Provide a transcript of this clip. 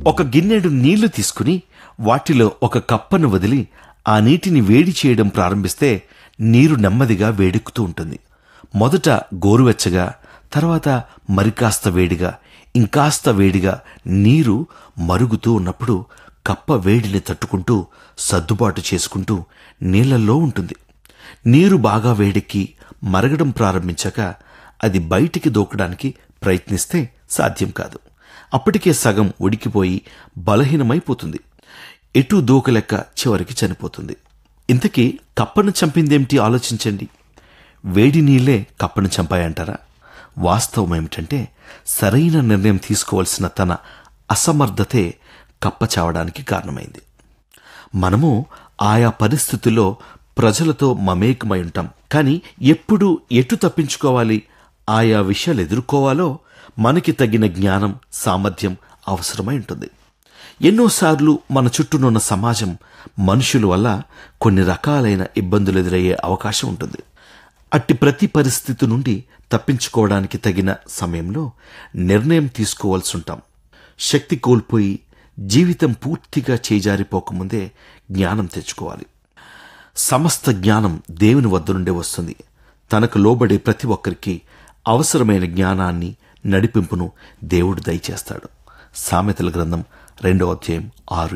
ఒక గిన్నెడు నీళ్లు తీసుకుని వాటిలో ఒక కప్పను వదిలి ఆ నీటిని వేడి చేయడం ప్రారంభిస్తే నీరు నెమ్మదిగా వేడెక్కుతూ ఉంటుంది. మొదట గోరువెచ్చగా, తర్వాత మరికాస్త వేడిగా, ఇంకాస్త వేడిగా నీరు మరుగుతూ ఉన్నప్పుడు కప్ప వేడిని తట్టుకుంటూ సర్దుబాటు చేసుకుంటూ నీళ్లల్లో ఉంటుంది. నీరు బాగా వేడెక్కి మరగడం ప్రారంభించాక అది బయటికి దూకడానికి ప్రయత్నిస్తే సాధ్యం కాదు. అప్పటికే సగం ఉడికిపోయి బలహీనమైపోతుంది. ఎటూ దూకలెక్క చివరికి చనిపోతుంది. ఇంతకీ కప్పను చంపిందేమిటి ఆలోచించండి. వేడి నీళ్లే కప్పను చంపాయంటారా? వాస్తవమేమిటంటే సరైన నిర్ణయం తీసుకోవాల్సిన తన అసమర్థతే కప్ప చావడానికి కారణమైంది. మనము ఆయా పరిస్థితుల్లో ప్రజలతో మమేకమై ఉంటాం. కానీ ఎప్పుడు ఎటు తప్పించుకోవాలి, ఆయా విషయాలు ఎదుర్కోవాలో మనకి తగిన జ్ఞానం, సామర్థ్యం అవసరమై ఉంటుంది. ఎన్నోసార్లు మన చుట్టూనున్న సమాజం, మనుషుల వల్ల కొన్ని రకాలైన ఇబ్బందులు ఎదురయ్యే అవకాశం ఉంటుంది. అట్టి ప్రతి పరిస్థితి నుండి తప్పించుకోవడానికి తగిన సమయంలో నిర్ణయం తీసుకోవాల్సి ఉంటాం. శక్తి కోల్పోయి జీవితం పూర్తిగా చేజారిపోకముందే జ్ఞానం తెచ్చుకోవాలి. సమస్త జ్ఞానం దేవుని వద్ద నుండే వస్తుంది. తనకు లోబడే ప్రతి ఒక్కరికి అవసరమైన జ్ఞానాన్ని, నడిపింపును దేవుడు దయచేస్తాడు. సామెతల గ్రంథం 2వ అధ్యాయం 6.